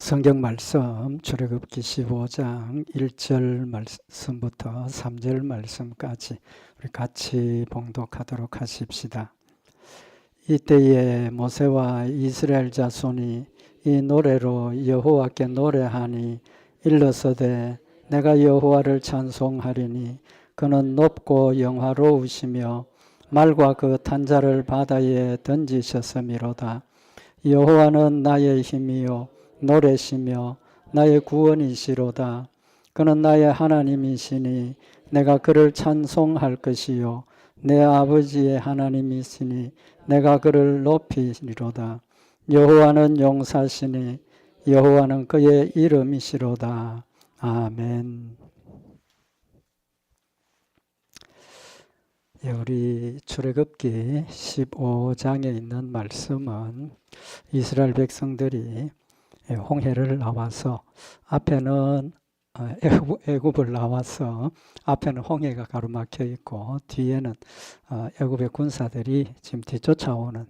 성경 말씀 출애굽기 15장 1절 말씀부터 3절 말씀까지 우리 같이 봉독하도록 하십시다. 이때에 모세와 이스라엘 자손이 이 노래로 여호와께 노래하니 일러서되 내가 여호와를 찬송하리니 그는 높고 영화로우시며 말과 그 탄자를 바다에 던지셨음이로다. 여호와는 나의 힘이요 노래시며 나의 구원이시로다. 그는 나의 하나님이시니 내가 그를 찬송할 것이요 내 아버지의 하나님이시니 내가 그를 높이리로다. 여호와는 용사시니 여호와는 그의 이름이시로다. 아멘. 우리 출애굽기 15장에 있는 말씀은 이스라엘 백성들이 홍해를 나와서 앞에는 애굽을 나와서 앞에는 홍해가 가로막혀 있고 뒤에는 애굽의 군사들이 지금 뒤쫓아오는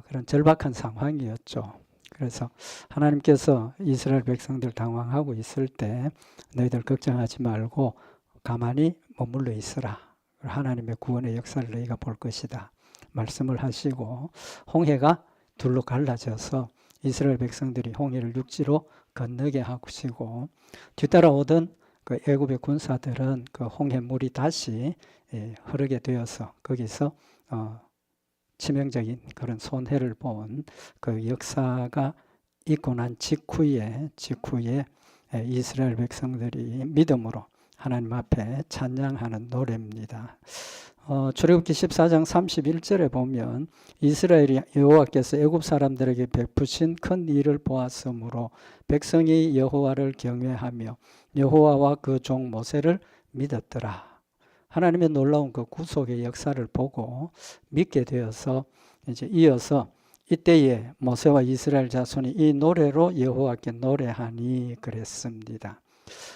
그런 절박한 상황이었죠. 그래서 하나님께서 이스라엘 백성들 당황하고 있을 때 너희들 걱정하지 말고 가만히 머물러 있으라. 하나님의 구원의 역사를 너희가 볼 것이다. 말씀을 하시고 홍해가 둘로 갈라져서 이스라엘 백성들이 홍해를 육지로 건너게 하시고 뒤따라오던 그 애굽의 군사들은 그 홍해 물이 다시 흐르게 되어서 거기서 치명적인 그런 손해를 본 그 역사가 있고 난 직후에 이스라엘 백성들이 믿음으로 하나님 앞에 찬양하는 노래입니다. 출애굽기 14장 31절에 보면 이스라엘이 여호와께서 애굽 사람들에게 베푸신 큰 일을 보았으므로 백성이 여호와를 경외하며 여호와와 그 종 모세를 믿었더라. 하나님의 놀라운 그 구속의 역사를 보고 믿게 되어서 이제 이어서 이때에 모세와 이스라엘 자손이 이 노래로 여호와께 노래하니 그랬습니다.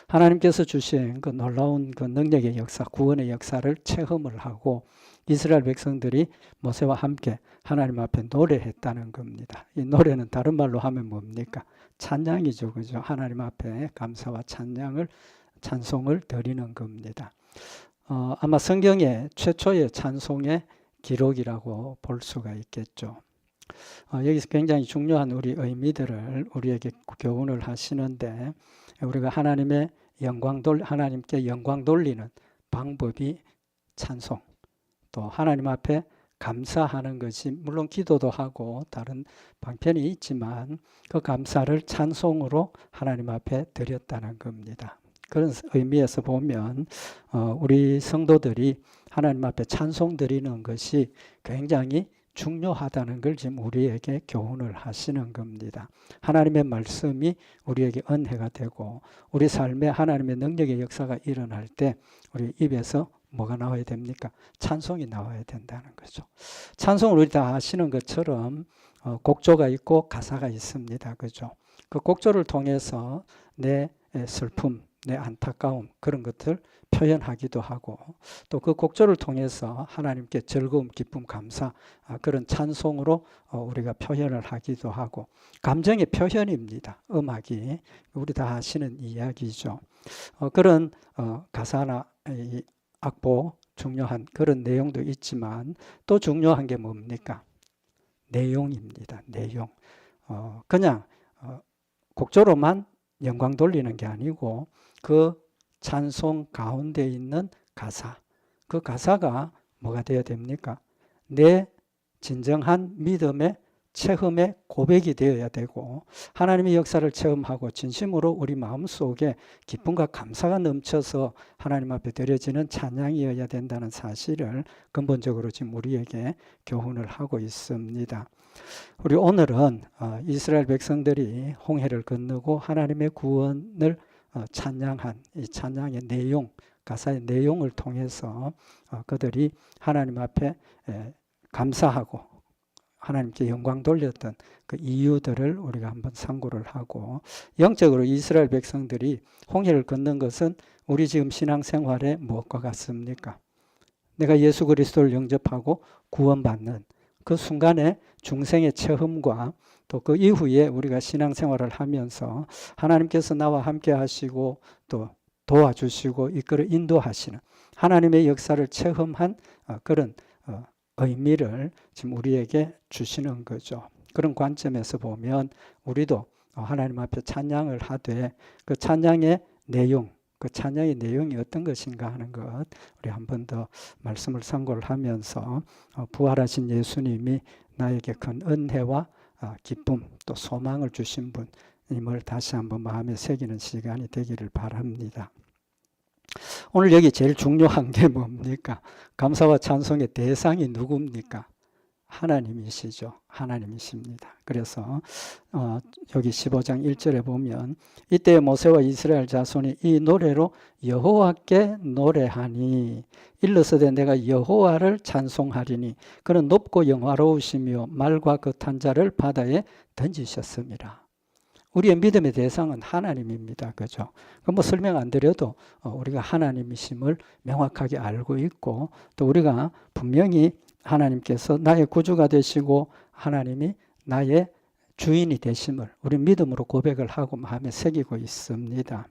하나님께서 주신 그 놀라운 그 능력의 역사, 구원의 역사를 체험을 하고 이스라엘 백성들이 모세와 함께 하나님 앞에 노래했다는 겁니다. 이 노래는 다른 말로 하면 뭡니까? 찬양이죠, 그죠? 하나님 앞에 감사와 찬송을 드리는 겁니다. 아마 성경의 최초의 찬송의 기록이라고 볼 수가 있겠죠. 여기서 굉장히 중요한 우리 의미들을 우리에게 교훈을 하시는데 우리가 하나님께 영광 돌리는 방법이 찬송, 또 하나님 앞에 감사하는 것이 물론 기도도 하고 다른 방편이 있지만 그 감사를 찬송으로 하나님 앞에 드렸다는 겁니다. 그런 의미에서 보면 우리 성도들이 하나님 앞에 찬송 드리는 것이 굉장히 중요하다는 걸 지금 우리에게 교훈을 하시는 겁니다. 하나님의 말씀이 우리에게 은혜가 되고 우리 삶에 하나님의 능력의 역사가 일어날 때 우리 입에서 뭐가 나와야 됩니까? 찬송이 나와야 된다는 거죠. 찬송을 우리 다 아시는 것처럼 곡조가 있고 가사가 있습니다. 그죠? 그 곡조를 통해서 내 슬픔, 내 안타까움 그런 것들 표현하기도 하고 또 그 곡조를 통해서 하나님께 즐거움, 기쁨, 감사 그런 찬송으로 우리가 표현을 하기도 하고 감정의 표현입니다. 음악이 우리 다 아시는 이야기죠. 그런 가사나 악보 중요한 그런 내용도 있지만 또 중요한 게 뭡니까? 내용입니다. 내용. 그냥 곡조로만 영광 돌리는 게 아니고 그 찬송 가운데 있는 가사, 그 가사가 뭐가 되어야 됩니까? 내 진정한 믿음의 체험의 고백이 되어야 되고 하나님의 역사를 체험하고 진심으로 우리 마음속에 기쁨과 감사가 넘쳐서 하나님 앞에 드려지는 찬양이어야 된다는 사실을 근본적으로 지금 우리에게 교훈을 하고 있습니다. 우리 오늘은 이스라엘 백성들이 홍해를 건너고 하나님의 구원을 찬양한 이 찬양의 내용, 가사의 내용을 통해서 그들이 하나님 앞에 감사하고 하나님께 영광 돌렸던 그 이유들을 우리가 한번 상고를 하고 영적으로 이스라엘 백성들이 홍해를 건넌 것은 우리 지금 신앙생활에 무엇과 같습니까? 내가 예수 그리스도를 영접하고 구원받는 그 순간에 중생의 체험과 또 그 이후에 우리가 신앙생활을 하면서 하나님께서 나와 함께 하시고 또 도와주시고 이끌어 인도하시는 하나님의 역사를 체험한 그런 의미를 지금 우리에게 주시는 거죠. 그런 관점에서 보면 우리도 하나님 앞에 찬양을 하되 그 찬양의 내용, 그 찬양의 내용이 어떤 것인가 하는 것 우리 한 번 더 말씀을 상고를 하면서 부활하신 예수님이 나에게 큰 은혜와 기쁨 또 소망을 주신 분임을 다시 한번 마음에 새기는 시간이 되기를 바랍니다. 오늘 여기 제일 중요한 게 뭡니까? 감사와 찬송의 대상이 누굽니까? 하나님이시죠. 하나님이십니다. 그래서 여기 15장 1절에 보면 이때 모세와 이스라엘 자손이 이 노래로 여호와께 노래하니 일러서되 내가 여호와를 찬송하리니 그는 높고 영화로우시며 말과 거탄 자를 바다에 던지셨습니다. 우리의 믿음의 대상은 하나님입니다. 그죠? 뭐 설명 안 드려도 우리가 하나님이심을 명확하게 알고 있고 또 우리가 분명히 하나님께서 나의 구주가 되시고 하나님이 나의 주인이 되심을 우리 믿음으로 고백을 하고 마음에 새기고 있습니다.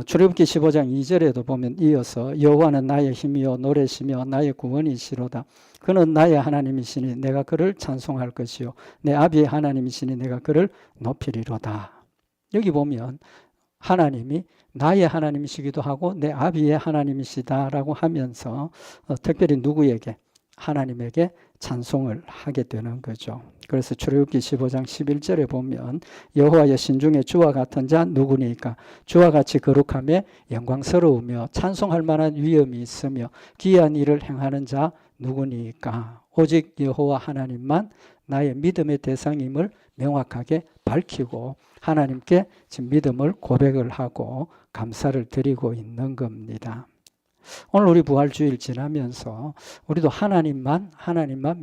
출애굽기 15장 2절에도 보면 이어서 여호와는 나의 힘이요 노래시며 나의 구원이시로다. 그는 나의 하나님이시니 내가 그를 찬송할 것이요 내 아비의 하나님이시니 내가 그를 높이리로다. 여기 보면 하나님이 나의 하나님이시기도 하고 내 아비의 하나님이시다라고 하면서 특별히 누구에게? 하나님에게 찬송을 하게 되는 거죠. 그래서 출애굽기 15장 11절에 보면 여호와의 신중에 주와 같은 자 누구니까? 주와 같이 거룩하며 영광스러우며 찬송할 만한 위엄이 있으며 기이한 일을 행하는 자 누구니까? 오직 여호와 하나님만 나의 믿음의 대상임을 명확하게 밝히고 하나님께 지금 믿음을 고백을 하고 감사를 드리고 있는 겁니다. 오늘 우리 부활주일 지나면서 우리도 하나님만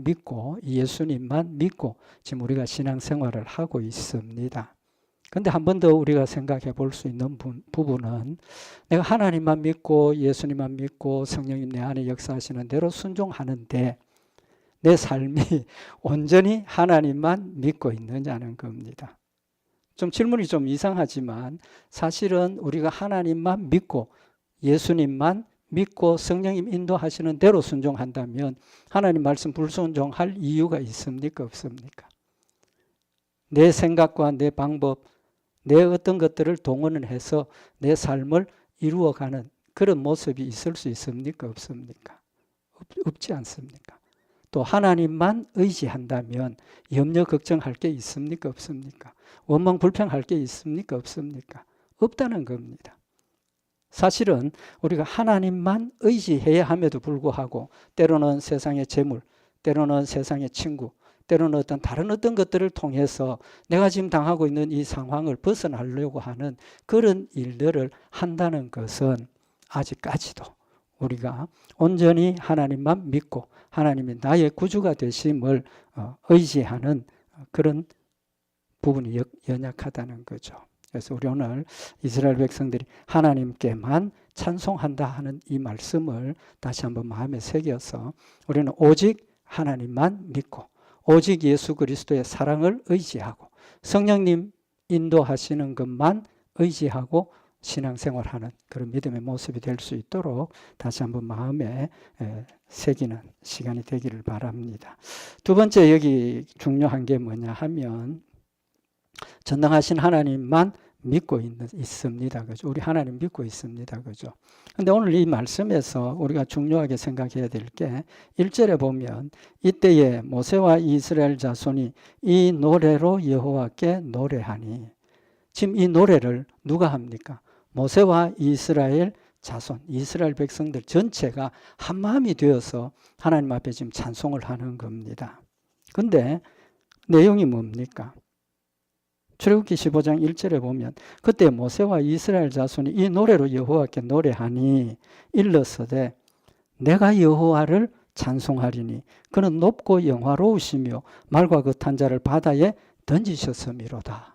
믿고 예수님만 믿고 지금 우리가 신앙생활을 하고 있습니다. 그런데 한 번 더 우리가 생각해 볼 수 있는 부분은 내가 하나님만 믿고 예수님만 믿고 성령님 내 안에 역사하시는 대로 순종하는데 내 삶이 온전히 하나님만 믿고 있느냐는 겁니다. 좀 질문이 좀 이상하지만 사실은 우리가 하나님만 믿고 예수님만 믿고 성령님 인도하시는 대로 순종한다면 하나님 말씀 불순종할 이유가 있습니까? 없습니까? 내 생각과 내 방법, 내 어떤 것들을 동원을 해서 내 삶을 이루어가는 그런 모습이 있을 수 있습니까? 없습니까? 없지 않습니까? 또 하나님만 의지한다면 염려 걱정할 게 있습니까? 없습니까? 원망 불평할 게 있습니까? 없습니까? 없다는 겁니다. 사실은 우리가 하나님만 의지해야 함에도 불구하고 때로는 세상의 재물, 때로는 세상의 친구, 때로는 다른 어떤 것들을 통해서 내가 지금 당하고 있는 이 상황을 벗어나려고 하는 그런 일들을 한다는 것은 아직까지도 우리가 온전히 하나님만 믿고 하나님이 나의 구주가 되심을 의지하는 그런 부분이 연약하다는 거죠. 그래서 우리 오늘 이스라엘 백성들이 하나님께만 찬송한다 하는 이 말씀을 다시 한번 마음에 새겨서 우리는 오직 하나님만 믿고 오직 예수 그리스도의 사랑을 의지하고 성령님 인도하시는 것만 의지하고 신앙생활하는 그런 믿음의 모습이 될 수 있도록 다시 한번 마음에 새기는 시간이 되기를 바랍니다. 두 번째 여기 중요한 게 뭐냐 하면 전능하신 하나님만 믿고 있습니다. 그죠? 우리 하나님 믿고 있습니다. 그죠? 근데 오늘 이 말씀에서 우리가 중요하게 생각해야 될 게 1절에 보면 이때에 모세와 이스라엘 자손이 이 노래로 여호와께 노래하니 지금 이 노래를 누가 합니까? 모세와 이스라엘 자손, 이스라엘 백성들 전체가 한 마음이 되어서 하나님 앞에 지금 찬송을 하는 겁니다. 근데 내용이 뭡니까? 출애굽기 15장 1절에 보면 그때 모세와 이스라엘 자손이 이 노래로 여호와께 노래하니 일러서되 내가 여호와를 찬송하리니 그는 높고 영화로우시며 말과 거탄 자를 바다에 던지셨음이로다.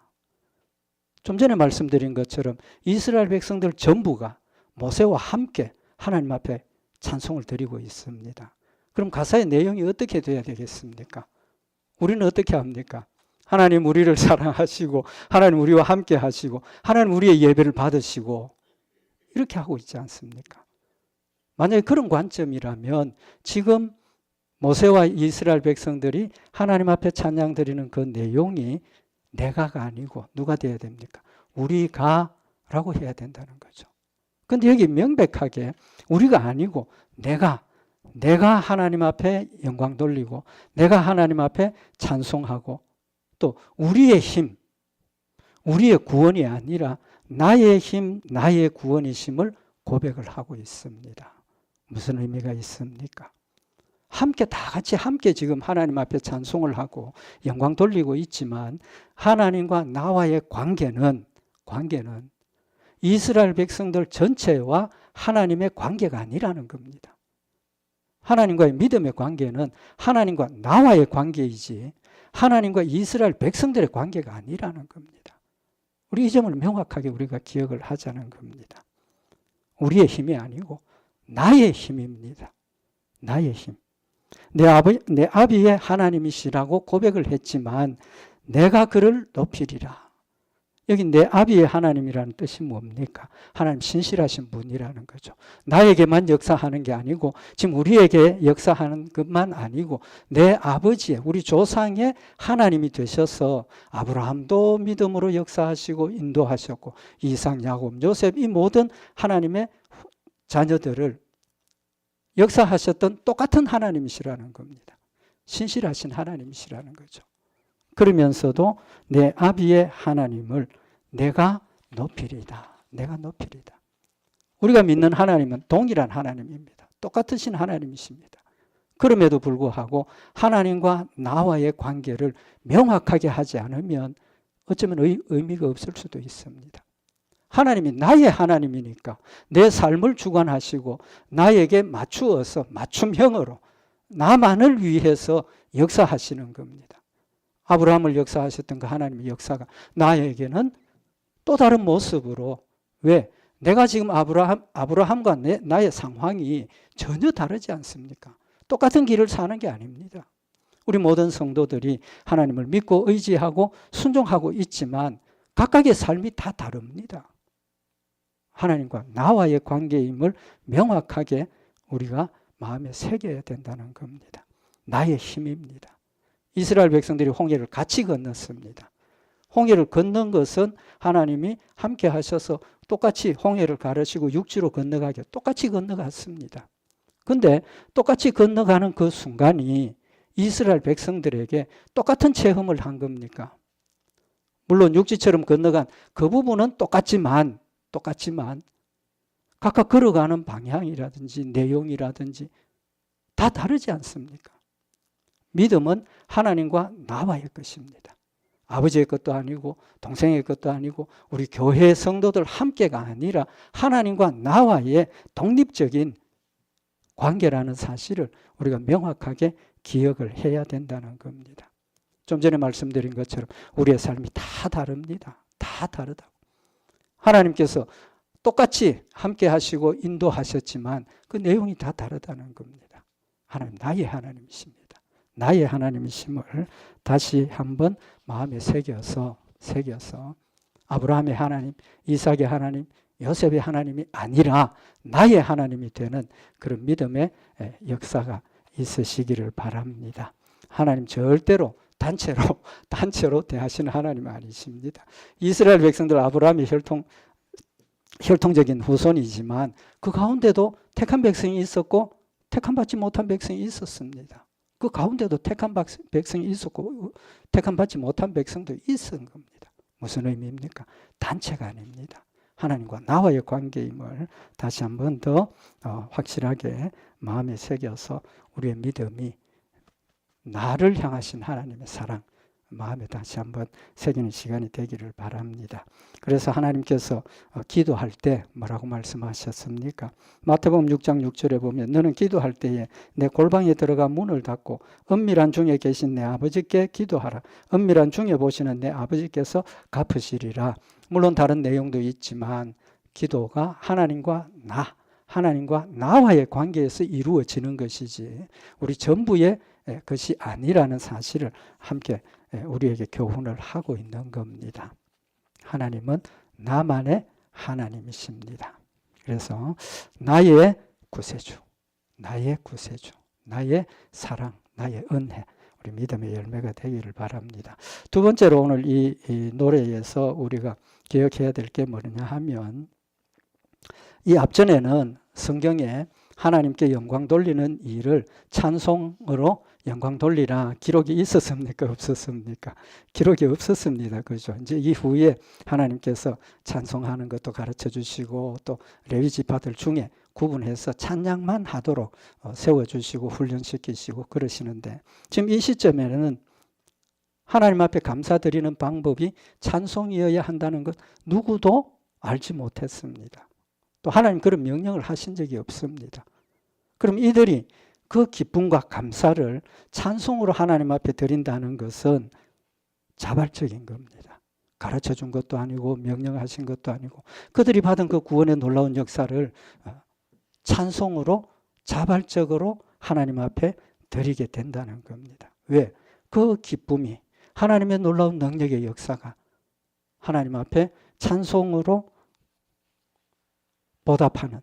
좀 전에 말씀드린 것처럼 이스라엘 백성들 전부가 모세와 함께 하나님 앞에 찬송을 드리고 있습니다. 그럼 가사의 내용이 어떻게 돼야 되겠습니까? 우리는 어떻게 합니까? 하나님 우리를 사랑하시고 하나님 우리와 함께 하시고 하나님 우리의 예배를 받으시고 이렇게 하고 있지 않습니까? 만약에 그런 관점이라면 지금 모세와 이스라엘 백성들이 하나님 앞에 찬양 드리는 그 내용이 내가가 아니고 누가 되어야 됩니까? 우리가 라고 해야 된다는 거죠. 근데 여기 명백하게 우리가 아니고 내가 하나님 앞에 영광 돌리고 내가 하나님 앞에 찬송하고 또 우리의 힘, 우리의 구원이 아니라 나의 힘, 나의 구원이심을 고백을 하고 있습니다. 무슨 의미가 있습니까? 함께 다 같이 함께 지금 하나님 앞에 찬송을 하고 영광 돌리고 있지만 하나님과 나와의 관계는 이스라엘 백성들 전체와 하나님의 관계가 아니라는 겁니다. 하나님과의 믿음의 관계는 하나님과 나와의 관계이지 하나님과 이스라엘 백성들의 관계가 아니라는 겁니다. 우리 이 점을 명확하게 우리가 기억을 하자는 겁니다. 우리의 힘이 아니고 나의 힘입니다. 나의 힘. 내 아비의 하나님이시라고 고백을 했지만 내가 그를 높이리라. 여기 내 아비의 하나님이라는 뜻이 뭡니까? 하나님 신실하신 분이라는 거죠. 나에게만 역사하는 게 아니고 지금 우리에게 역사하는 것만 아니고 내 아버지의 우리 조상의 하나님이 되셔서 아브라함도 믿음으로 역사하시고 인도하셨고 이삭, 야곱, 요셉 이 모든 하나님의 자녀들을 역사하셨던 똑같은 하나님이시라는 겁니다. 신실하신 하나님이시라는 거죠. 그러면서도 내 아비의 하나님을 내가 높이리다. 내가 높이리다. 우리가 믿는 하나님은 동일한 하나님입니다. 똑같으신 하나님이십니다. 그럼에도 불구하고 하나님과 나와의 관계를 명확하게 하지 않으면 어쩌면 의미가 없을 수도 있습니다. 하나님이 나의 하나님이니까 내 삶을 주관하시고 나에게 맞추어서 맞춤형으로 나만을 위해서 역사하시는 겁니다. 아브라함을 역사하셨던 그 하나님의 역사가 나에게는 또 다른 모습으로 왜? 내가 지금 아브라함과 나의 상황이 전혀 다르지 않습니까? 똑같은 길을 사는 게 아닙니다. 우리 모든 성도들이 하나님을 믿고 의지하고 순종하고 있지만 각각의 삶이 다 다릅니다. 하나님과 나와의 관계임을 명확하게 우리가 마음에 새겨야 된다는 겁니다. 나의 힘입니다. 이스라엘 백성들이 홍해를 같이 건넜습니다. 홍해를 건넌 것은 하나님이 함께 하셔서 똑같이 홍해를 가르치고 육지로 건너가게 똑같이 건너갔습니다. 그런데 똑같이 건너가는 그 순간이 이스라엘 백성들에게 똑같은 체험을 한 겁니까? 물론 육지처럼 건너간 그 부분은 똑같지만 각각 걸어가는 방향이라든지 내용이라든지 다 다르지 않습니까? 믿음은 하나님과 나와의 것입니다. 아버지의 것도 아니고 동생의 것도 아니고 우리 교회 성도들 함께가 아니라 하나님과 나와의 독립적인 관계라는 사실을 우리가 명확하게 기억을 해야 된다는 겁니다. 좀 전에 말씀드린 것처럼 우리의 삶이 다 다릅니다. 다 다르다고. 하나님께서 똑같이 함께 하시고 인도하셨지만 그 내용이 다 다르다는 겁니다. 하나님 나의 하나님이십니다. 나의 하나님이심을 다시 한번 마음에 새겨서 아브라함의 하나님, 이삭의 하나님, 요셉의 하나님이 아니라 나의 하나님이 되는 그런 믿음의 역사가 있으시기를 바랍니다. 하나님 절대로 단체로 대하시는 하나님 아니십니다. 이스라엘 백성들 아브라함의 혈통적인 후손이지만 그 가운데도 택한 백성이 있었고 택함받지 못한 백성이 있었습니다. 그 가운데도 택한 백성이 있었고 택함받지 못한 백성도 있었던 겁니다. 무슨 의미입니까? 단체가 아닙니다. 하나님과 나와의 관계임을 다시 한 번 더 확실하게 마음에 새겨서 우리의 믿음이 나를 향하신 하나님의 사랑 마음에 다시 한번 새기는 시간이 되기를 바랍니다. 그래서 하나님께서 기도할 때 뭐라고 말씀하셨습니까? 마태복음 6장 6절에 보면 너는 기도할 때에 내 골방에 들어가 문을 닫고 은밀한 중에 계신 내 아버지께 기도하라. 은밀한 중에 보시는 내 아버지께서 갚으시리라. 물론 다른 내용도 있지만 기도가 하나님과 나와의 관계에서 이루어지는 것이지 우리 전부의 것이 아니라는 사실을 함께 우리에게 교훈을 하고 있는 겁니다. 하나님은 나만의 하나님이십니다. 그래서 나의 구세주, 나의 구세주, 나의 사랑, 나의 은혜, 우리 믿음의 열매가 되기를 바랍니다. 두 번째로 오늘 이 노래에서 우리가 기억해야 될 게 뭐냐 하면, 이 앞전에는 성경에 하나님께 영광 돌리는 일을 찬송으로 영광 돌리라 기록이 있었습니까? 없었습니까? 기록이 없었습니다. 그죠? 이제 이후에 하나님께서 찬송하는 것도 가르쳐 주시고 또 레위 지파들 중에 구분해서 찬양만 하도록 세워주시고 훈련시키시고 그러시는데, 지금 이 시점에는 하나님 앞에 감사드리는 방법이 찬송이어야 한다는 것 누구도 알지 못했습니다. 또 하나님 그런 명령을 하신 적이 없습니다. 그럼 이들이 그 기쁨과 감사를 찬송으로 하나님 앞에 드린다는 것은 자발적인 겁니다. 가르쳐 준 것도 아니고 명령하신 것도 아니고, 그들이 받은 그 구원의 놀라운 역사를 찬송으로 자발적으로 하나님 앞에 드리게 된다는 겁니다. 왜? 그 기쁨이, 하나님의 놀라운 능력의 역사가 하나님 앞에 찬송으로 보답하는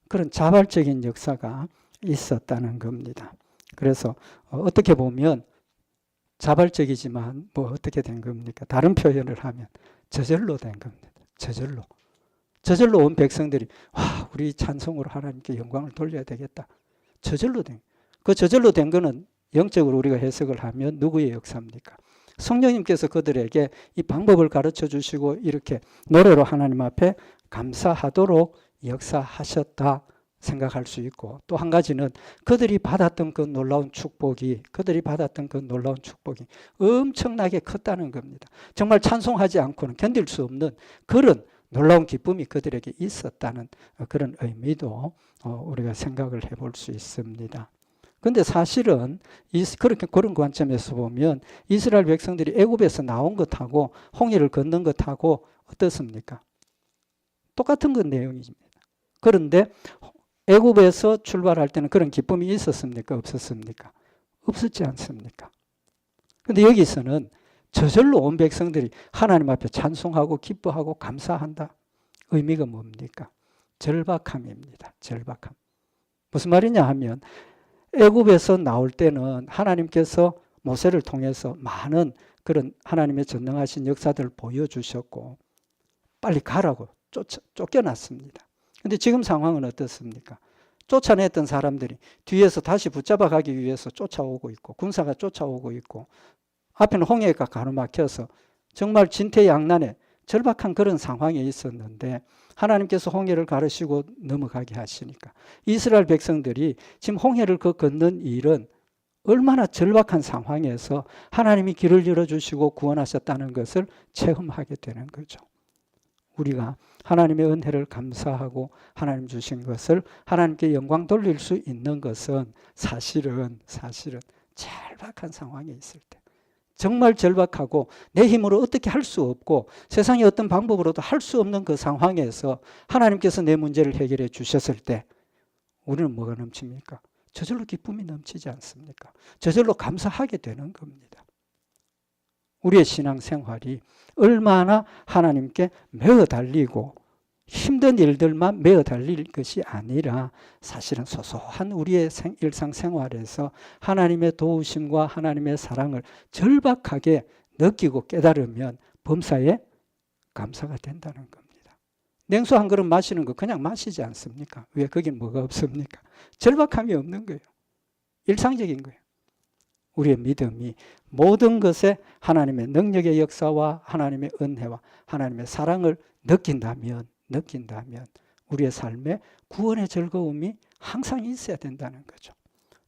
그런 자발적인 역사가 있었다는 겁니다. 그래서 어떻게 보면 자발적이지만 뭐 어떻게 된 겁니까? 다른 표현을 하면 저절로 된 겁니다. 저절로 온 백성들이 와, 우리 찬송으로 하나님께 영광을 돌려야 되겠다. 저절로 된, 그 저절로 된 거는 영적으로 우리가 해석을 하면 누구의 역사입니까? 성령님께서 그들에게 이 방법을 가르쳐 주시고 이렇게 노래로 하나님 앞에 감사하도록 역사하셨다 생각할 수 있고, 또 한 가지는 그들이 받았던 그 놀라운 축복이 엄청나게 컸다는 겁니다. 정말 찬송하지 않고는 견딜 수 없는 그런 놀라운 기쁨이 그들에게 있었다는 그런 의미도 우리가 생각을 해볼 수 있습니다. 그런데 사실은 그런 관점에서 보면 이스라엘 백성들이 애굽에서 나온 것하고 홍해를 건넌 것하고 어떻습니까? 똑같은 그 내용입니다. 그런데 애굽에서 출발할 때는 그런 기쁨이 있었습니까? 없었습니까? 없었지 않습니까? 그런데 여기서는 저절로 온 백성들이 하나님 앞에 찬송하고 기뻐하고 감사한다. 의미가 뭡니까? 절박함입니다. 절박함. 무슨 말이냐 하면 애굽에서 나올 때는 하나님께서 모세를 통해서 많은 그런 하나님의 전능하신 역사들을 보여주셨고 빨리 가라고 쫓겨났습니다. 근데 지금 상황은 어떻습니까? 쫓아냈던 사람들이 뒤에서 다시 붙잡아 가기 위해서 쫓아오고 있고, 군사가 쫓아오고 있고, 앞에는 홍해가 가로막혀서 정말 진퇴양난의 절박한 그런 상황에 있었는데 하나님께서 홍해를 가르시고 넘어가게 하시니까 이스라엘 백성들이 지금 홍해를 건넌 일은 얼마나 절박한 상황에서 하나님이 길을 열어주시고 구원하셨다는 것을 체험하게 되는 거죠. 우리가 하나님의 은혜를 감사하고 하나님 주신 것을 하나님께 영광 돌릴 수 있는 것은 사실은 절박한 상황에 있을 때, 정말 절박하고 내 힘으로 어떻게 할 수 없고 세상의 어떤 방법으로도 할 수 없는 그 상황에서 하나님께서 내 문제를 해결해 주셨을 때 우리는 뭐가 넘칩니까? 저절로 기쁨이 넘치지 않습니까? 저절로 감사하게 되는 겁니다. 우리의 신앙생활이 얼마나 하나님께 매어 달리고 힘든 일들만 매어 달릴 것이 아니라 사실은 소소한 우리의 일상생활에서 하나님의 도우심과 하나님의 사랑을 절박하게 느끼고 깨달으면 범사에 감사가 된다는 겁니다. 냉수 한 그릇 마시는 거 그냥 마시지 않습니까? 왜? 거긴 뭐가 없습니까? 절박함이 없는 거예요. 일상적인 거예요. 우리의 믿음이 모든 것에 하나님의 능력의 역사와 하나님의 은혜와 하나님의 사랑을 느낀다면 우리의 삶에 구원의 즐거움이 항상 있어야 된다는 거죠.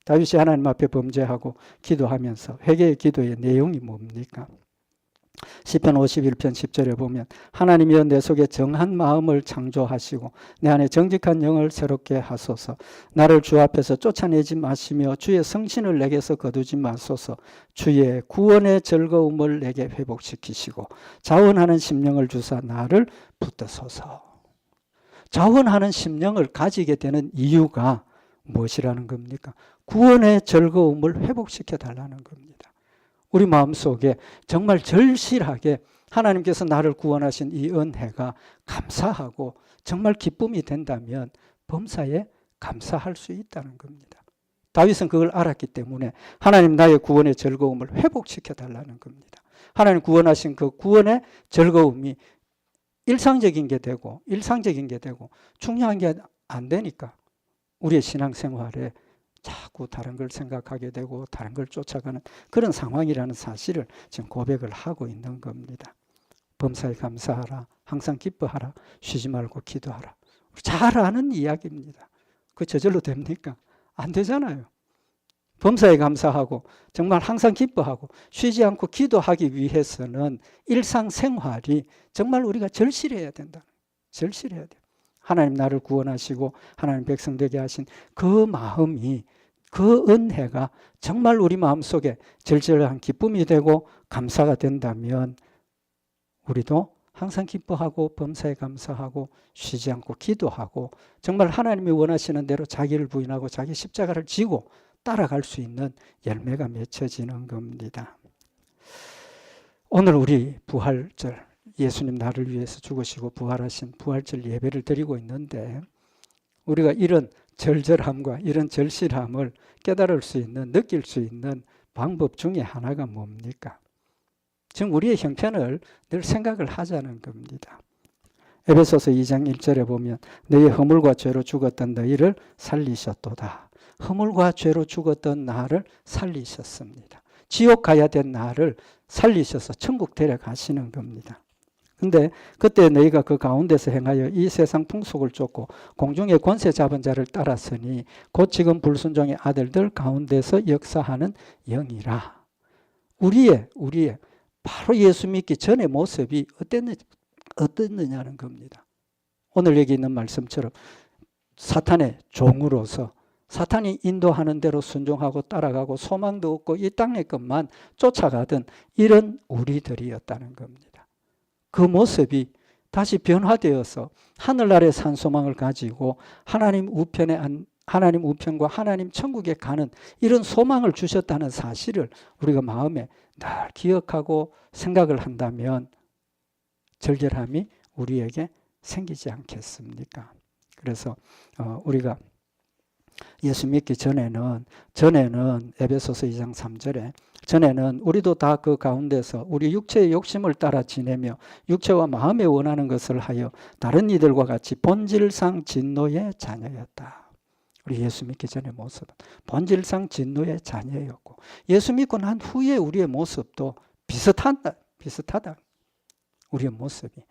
다윗이 하나님 앞에 범죄하고 기도하면서 회개의 기도의 내용이 뭡니까? 시편 51편 10절에 보면 하나님이여 내 속에 정한 마음을 창조하시고 내 안에 정직한 영을 새롭게 하소서. 나를 주 앞에서 쫓아내지 마시며 주의 성신을 내게서 거두지 마소서. 주의 구원의 즐거움을 내게 회복시키시고 자원하는 심령을 주사 나를 붙드소서. 자원하는 심령을 가지게 되는 이유가 무엇이라는 겁니까? 구원의 즐거움을 회복시켜 달라는 겁니다. 우리 마음속에 정말 절실하게 하나님께서 나를 구원하신 이 은혜가 감사하고 정말 기쁨이 된다면 범사에 감사할 수 있다는 겁니다. 다윗은 그걸 알았기 때문에 하나님 나의 구원의 즐거움을 회복시켜 달라는 겁니다. 하나님 구원하신 그 구원의 즐거움이 일상적인 게 되고 중요한 게 안 되니까 우리의 신앙생활에 자꾸 다른 걸 생각하게 되고 다른 걸 쫓아가는 그런 상황이라는 사실을 지금 고백을 하고 있는 겁니다. 범사에 감사하라, 항상 기뻐하라, 쉬지 말고 기도하라. 잘 아는 이야기입니다. 그 저절로 됩니까? 안 되잖아요. 범사에 감사하고 정말 항상 기뻐하고 쉬지 않고 기도하기 위해서는 일상생활이 정말 우리가 절실해야 된다. 절실해야 돼요. 하나님 나를 구원하시고 하나님 백성 되게 하신 그 마음이, 그 은혜가 정말 우리 마음속에 절절한 기쁨이 되고 감사가 된다면 우리도 항상 기뻐하고 범사에 감사하고 쉬지 않고 기도하고 정말 하나님이 원하시는 대로 자기를 부인하고 자기 십자가를 지고 따라갈 수 있는 열매가 맺혀지는 겁니다. 오늘 우리 부활절, 예수님 나를 위해서 죽으시고 부활하신 부활절 예배를 드리고 있는데 우리가 이런 절절함과 이런 절실함을 깨달을 수 있는, 느낄 수 있는 방법 중에 하나가 뭡니까? 지금 우리의 형편을 늘 생각을 하자는 겁니다. 에베소서 2장 1절에 보면 너희의 허물과 죄로 죽었던 너희를 살리셨도다. 허물과 죄로 죽었던 나를 살리셨습니다. 지옥 가야 된 나를 살리셔서 천국 데려가시는 겁니다. 근데 그때 너희가 그 가운데서 행하여 이 세상 풍속을 쫓고 공중의 권세 잡은 자를 따랐으니 곧 지금 불순종의 아들들 가운데서 역사하는 영이라. 우리의 바로 예수 믿기 전의 모습이 어땠느냐는 겁니다. 오늘 여기 있는 말씀처럼 사탄의 종으로서 사탄이 인도하는 대로 순종하고 따라가고 소망도 없고 이 땅의 것만 쫓아가던 이런 우리들이었다는 겁니다. 그 모습이 다시 변화되어서 하늘나라의 산 소망을 가지고 하나님 우편과 하나님 천국에 가는 이런 소망을 주셨다는 사실을 우리가 마음에 늘 기억하고 생각을 한다면 절절함이 우리에게 생기지 않겠습니까? 그래서 우리가 예수 믿기 전에는 에베소서 2장 3절에 전에는 우리도 다 그 가운데서 우리 육체의 욕심을 따라 지내며 육체와 마음에 원하는 것을 하여 다른 이들과 같이 본질상 진노의 자녀였다. 우리 예수 믿기 전의 모습은 본질상 진노의 자녀였고 예수 믿고 난 후에 우리의 모습도 비슷하다. 우리의 모습이.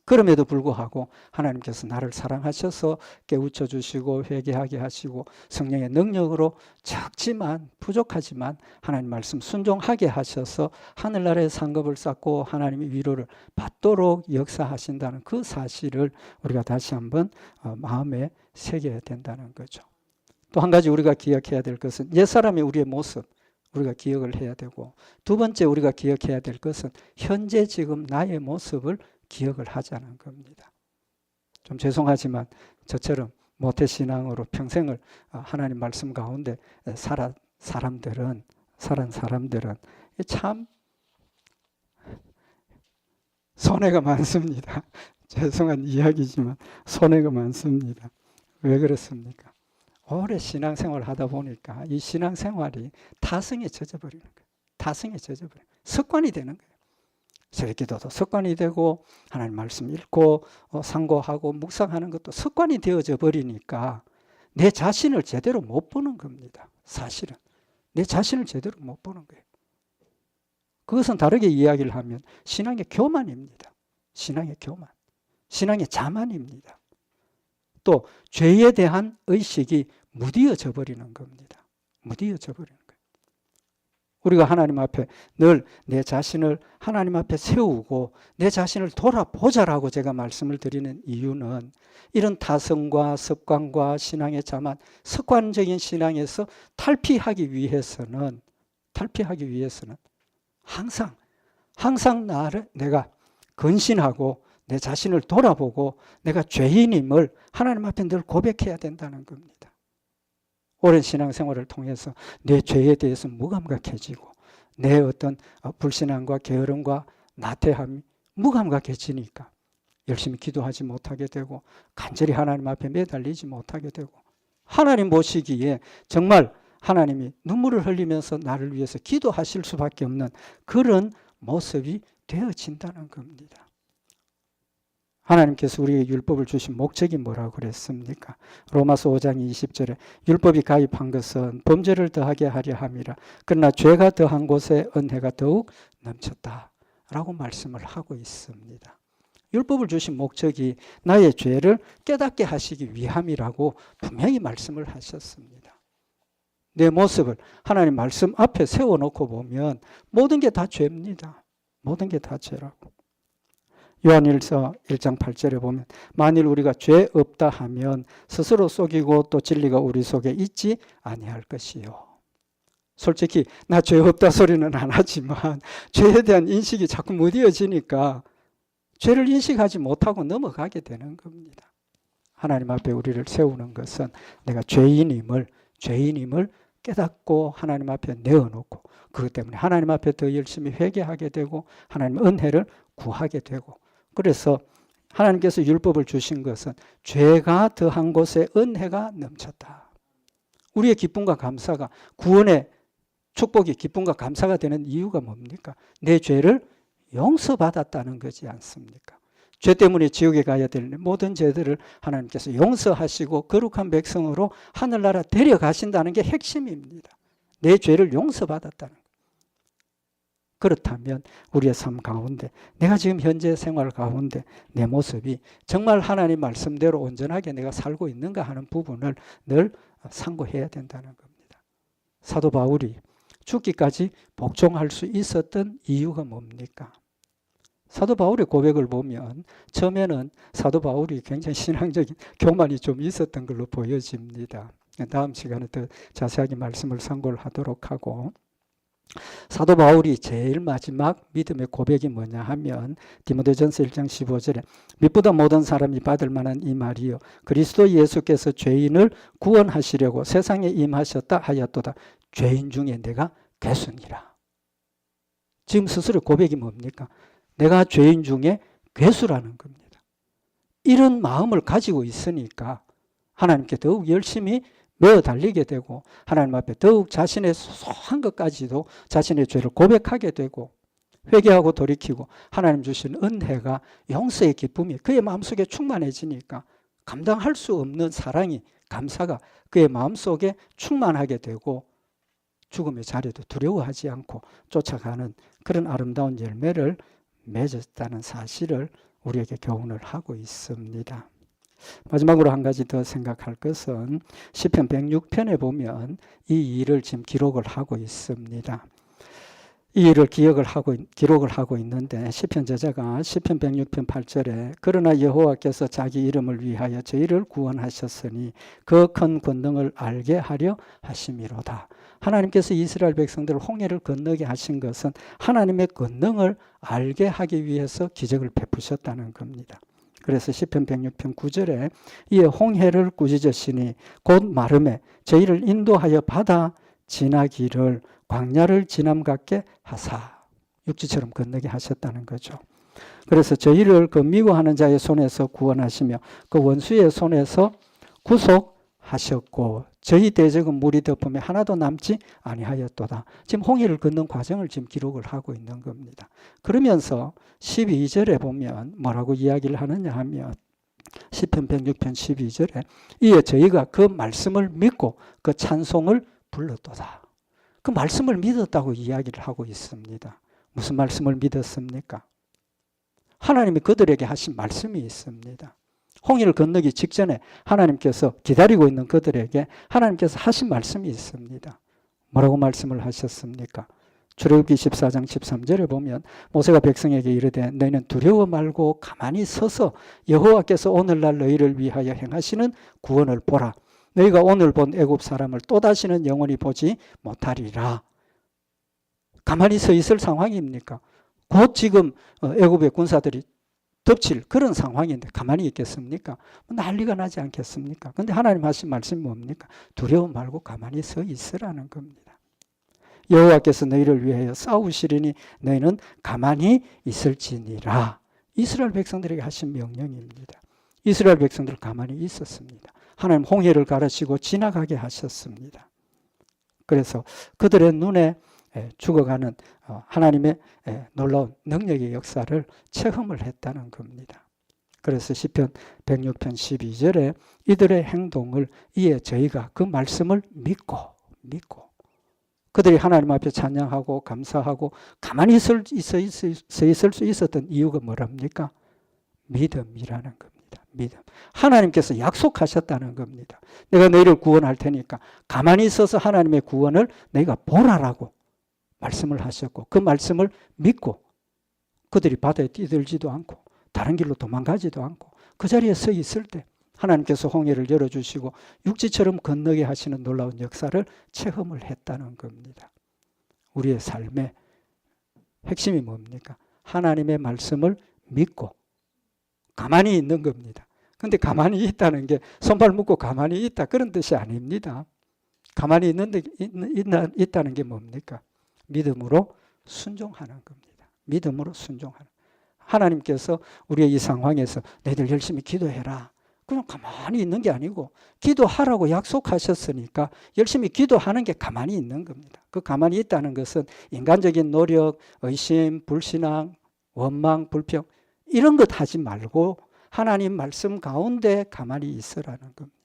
그럼에도 불구하고 하나님께서 나를 사랑하셔서 깨우쳐 주시고 회개하게 하시고 성령의 능력으로 적지만 부족하지만 하나님 말씀 순종하게 하셔서 하늘나라의 상급을 쌓고 하나님의 위로를 받도록 역사하신다는 그 사실을 우리가 다시 한번 마음에 새겨야 된다는 거죠. 또 한 가지 우리가 기억해야 될 것은 옛사람의 우리의 모습 우리가 기억을 해야 되고 두 번째 우리가 기억해야 될 것은 현재 지금 나의 모습을 기억을 하자는 겁니다. 좀 죄송하지만 저처럼 모태신앙으로 평생을 하나님 말씀 가운데 살은 사람들은 참 손해가 많습니다. 죄송한 이야기지만 손해가 많습니다. 왜 그렇습니까? 오래 신앙생활을 하다 보니까 이 신앙생활이 타성에 젖어버리는 거예요. 타성에 젖어버려요. 습관이 되는 거예요. 새벽기도도 습관이 되고 하나님 말씀 읽고 상고하고 묵상하는 것도 습관이 되어져 버리니까 내 자신을 제대로 못 보는 겁니다. 사실은 내 자신을 제대로 못 보는 거예요. 그것은 다르게 이야기를 하면 신앙의 교만입니다. 신앙의 교만, 신앙의 자만입니다. 또 죄에 대한 의식이 무디어져 버리는 겁니다. 무디어져 버리는 거예요. 우리가 하나님 앞에 늘 내 자신을 하나님 앞에 세우고 내 자신을 돌아보자라고 제가 말씀을 드리는 이유는 이런 타성과 습관과 신앙의 자만, 습관적인 신앙에서 탈피하기 위해서는 항상 내가 근신하고 내 자신을 돌아보고 내가 죄인임을 하나님 앞에 늘 고백해야 된다는 겁니다. 오랜 신앙생활을 통해서 내 죄에 대해서 무감각해지고 내 어떤 불신앙과 게으름과 나태함이 무감각해지니까 열심히 기도하지 못하게 되고 간절히 하나님 앞에 매달리지 못하게 되고 하나님 보시기에 정말 하나님이 눈물을 흘리면서 나를 위해서 기도하실 수밖에 없는 그런 모습이 되어진다는 겁니다. 하나님께서 우리에게 율법을 주신 목적이 뭐라고 그랬습니까? 로마서 5장 20절에 율법이 가입한 것은 범죄를 더하게 하려 함이라. 그러나 죄가 더한 곳에 은혜가 더욱 넘쳤다라고 말씀을 하고 있습니다. 율법을 주신 목적이 나의 죄를 깨닫게 하시기 위함이라고 분명히 말씀을 하셨습니다. 내 모습을 하나님 말씀 앞에 세워놓고 보면 모든 게 다 죄입니다. 모든 게 다 죄라고. 요한일서 1장 8절에 보면 만일 우리가 죄 없다 하면 스스로 속이고 또 진리가 우리 속에 있지 아니할 것이요. 솔직히 나 죄 없다 소리는 안 하지만 죄에 대한 인식이 자꾸 무뎌지니까 죄를 인식하지 못하고 넘어가게 되는 겁니다. 하나님 앞에 우리를 세우는 것은 내가 죄인임을 깨닫고 하나님 앞에 내어놓고 그것 때문에 하나님 앞에 더 열심히 회개하게 되고 하나님의 은혜를 구하게 되고 그래서 하나님께서 율법을 주신 것은 죄가 더한 곳에 은혜가 넘쳤다. 우리의 기쁨과 감사가 구원의 축복이 기쁨과 감사가 되는 이유가 뭡니까? 내 죄를 용서받았다는 거지 않습니까? 죄 때문에 지옥에 가야 될 모든 죄들을 하나님께서 용서하시고 거룩한 백성으로 하늘나라 데려가신다는 게 핵심입니다. 내 죄를 용서받았다는 것. 그렇다면 우리의 삶 가운데 내가 지금 현재 생활 가운데 내 모습이 정말 하나님 말씀대로 온전하게 내가 살고 있는가 하는 부분을 늘 상고해야 된다는 겁니다. 사도 바울이 죽기까지 복종할 수 있었던 이유가 뭡니까? 사도 바울의 고백을 보면 처음에는 사도 바울이 굉장히 신앙적인 교만이 좀 있었던 걸로 보여집니다. 다음 시간에 더 자세하게 말씀을 상고를 하도록 하고 사도 바울이 제일 마지막 믿음의 고백이 뭐냐 하면 디모데전서 1장 15절에 믿보다 모든 사람이 받을 만한 이 말이요 그리스도 예수께서 죄인을 구원하시려고 세상에 임하셨다 하였도다. 죄인 중에 내가 괴수니라. 지금 스스로 고백이 뭡니까? 내가 죄인 중에 괴수라는 겁니다. 이런 마음을 가지고 있으니까 하나님께 더욱 열심히 매어 달리게 되고 하나님 앞에 더욱 자신의 소소한 것까지도 자신의 죄를 고백하게 되고 회개하고 돌이키고 하나님 주신 은혜가 용서의 기쁨이 그의 마음속에 충만해지니까 감당할 수 없는 사랑이 감사가 그의 마음속에 충만하게 되고 죽음의 자리도 두려워하지 않고 쫓아가는 그런 아름다운 열매를 맺었다는 사실을 우리에게 교훈을 하고 있습니다. 마지막으로 한 가지 더 생각할 것은 시편 106편에 보면 이 일을 지금 기록을 하고 있습니다. 이 일을 기록을 하고 있는데 시편 저자가 시편 106편 8절에 그러나 여호와께서 자기 이름을 위하여 저희를 구원하셨으니 그 큰 권능을 알게 하려 하심이로다. 하나님께서 이스라엘 백성들을 홍해를 건너게 하신 것은 하나님의 권능을 알게 하기 위해서 기적을 베푸셨다는 겁니다. 그래서 시편 106편 9절에 이에 홍해를 꾸짖으시니 곧 마름에 저희를 인도하여 바다 지나기를 광야를 지남 같게 하사 육지처럼 건너게 하셨다는 거죠. 그래서 저희를 그 미워하는 자의 손에서 구원하시며 그 원수의 손에서 구속하셨고 저희 대적은 물이 덮음에 하나도 남지 아니하였도다. 지금 홍해를 걷는 과정을 지금 기록을 하고 있는 겁니다. 그러면서 12절에 보면 뭐라고 이야기를 하느냐 하면 시편 106편 12절에 이에 저희가 그 말씀을 믿고 그 찬송을 불렀도다. 그 말씀을 믿었다고 이야기를 하고 있습니다. 무슨 말씀을 믿었습니까? 하나님이 그들에게 하신 말씀이 있습니다. 홍해를 건너기 직전에 하나님께서 기다리고 있는 그들에게 하나님께서 하신 말씀이 있습니다. 뭐라고 말씀을 하셨습니까? 출애굽기 14장 13절에 보면 모세가 백성에게 이르되 너희는 두려워 말고 가만히 서서 여호와께서 오늘날 너희를 위하여 행하시는 구원을 보라. 너희가 오늘 본 애굽 사람을 또다시는 영원히 보지 못하리라. 가만히 서 있을 상황입니까? 곧 지금 애굽의 군사들이 덮칠 그런 상황인데 가만히 있겠습니까? 난리가 나지 않겠습니까? 그런데 하나님 하신 말씀이 뭡니까? 두려워 말고 가만히 서 있으라는 겁니다. 여호와께서 너희를 위하여 싸우시리니 너희는 가만히 있을지니라. 이스라엘 백성들에게 하신 명령입니다. 이스라엘 백성들 가만히 있었습니다. 하나님 홍해를 가르치고 지나가게 하셨습니다. 그래서 그들의 눈에 죽어가는 하나님의 놀라운 능력의 역사를 체험을 했다는 겁니다. 그래서 시편 106편 12절에 이들의 행동을 이에 저희가 그 말씀을 믿고 그들이 하나님 앞에 찬양하고 감사하고 가만히 서 있을 수 있었던 이유가 뭐랍니까? 믿음이라는 겁니다. 믿음. 하나님께서 약속하셨다는 겁니다. 내가 너희를 구원할 테니까 가만히 있어서 하나님의 구원을 너희가 보라라고 말씀을 하셨고 그 말씀을 믿고 그들이 바다에 뛰들지도 않고 다른 길로 도망가지도 않고 그 자리에 서 있을 때 하나님께서 홍해를 열어주시고 육지처럼 건너게 하시는 놀라운 역사를 체험을 했다는 겁니다. 우리의 삶의 핵심이 뭡니까? 하나님의 말씀을 믿고 가만히 있는 겁니다. 그런데 가만히 있다는 게 손발 묶고 가만히 있다 그런 뜻이 아닙니다. 가만히 있다는 게 뭡니까? 믿음으로 순종하는 겁니다. 믿음으로 순종하는. 하나님께서 우리의 이 상황에서 너희들 열심히 기도해라. 그냥 가만히 있는 게 아니고 기도하라고 약속하셨으니까 열심히 기도하는 게 가만히 있는 겁니다. 그 가만히 있다는 것은 인간적인 노력, 의심, 불신앙, 원망, 불평 이런 것 하지 말고 하나님 말씀 가운데 가만히 있으라는 겁니다.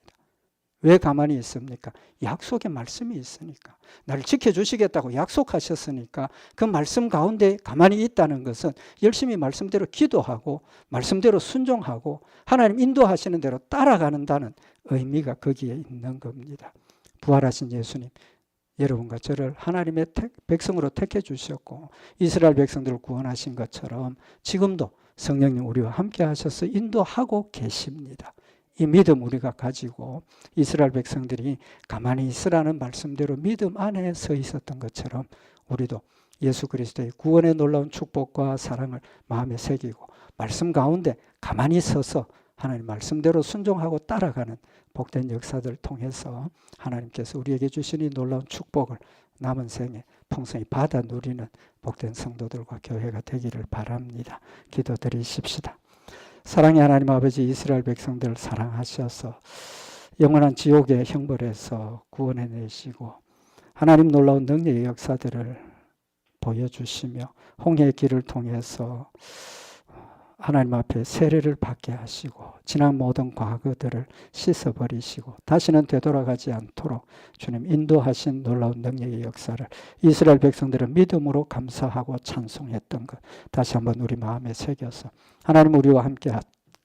왜 가만히 있습니까? 약속의 말씀이 있으니까. 나를 지켜주시겠다고 약속하셨으니까 그 말씀 가운데 가만히 있다는 것은 열심히 말씀대로 기도하고 말씀대로 순종하고 하나님 인도하시는 대로 따라가는다는 의미가 거기에 있는 겁니다. 부활하신 예수님, 여러분과 저를 하나님의 백성으로 택해 주셨고 이스라엘 백성들을 구원하신 것처럼 지금도 성령님 우리와 함께 하셔서 인도하고 계십니다. 이 믿음 우리가 가지고 이스라엘 백성들이 가만히 있으라는 말씀대로 믿음 안에 서 있었던 것처럼 우리도 예수 그리스도의 구원의 놀라운 축복과 사랑을 마음에 새기고 말씀 가운데 가만히 서서 하나님 말씀대로 순종하고 따라가는 복된 역사들을 통해서 하나님께서 우리에게 주신 이 놀라운 축복을 남은 생에 풍성히 받아 누리는 복된 성도들과 교회가 되기를 바랍니다. 기도드리십시다. 사랑의 하나님 아버지, 이스라엘 백성들을 사랑하셔서 영원한 지옥의 형벌에서 구원해내시고 하나님 놀라운 능력의 역사들을 보여주시며 홍해의 길을 통해서 하나님 앞에 세례를 받게 하시고 지난 모든 과거들을 씻어버리시고 다시는 되돌아가지 않도록 주님 인도하신 놀라운 능력의 역사를 이스라엘 백성들은 믿음으로 감사하고 찬송했던 것 다시 한번 우리 마음에 새겨서 하나님 우리와 함께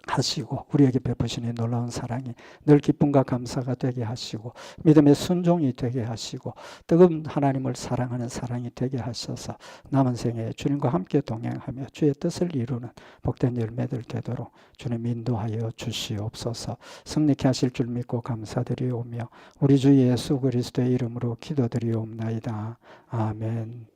하시고 우리에게 베푸신 이 놀라운 사랑이 늘 기쁨과 감사가 되게 하시고 믿음의 순종이 되게 하시고 뜨거운 하나님을 사랑하는 사랑이 되게 하셔서 남은 생에 주님과 함께 동행하며 주의 뜻을 이루는 복된 열매들 되도록 주님 인도하여 주시옵소서. 승리케 하실 줄 믿고 감사드리오며 우리 주 예수 그리스도의 이름으로 기도드리옵나이다. 아멘.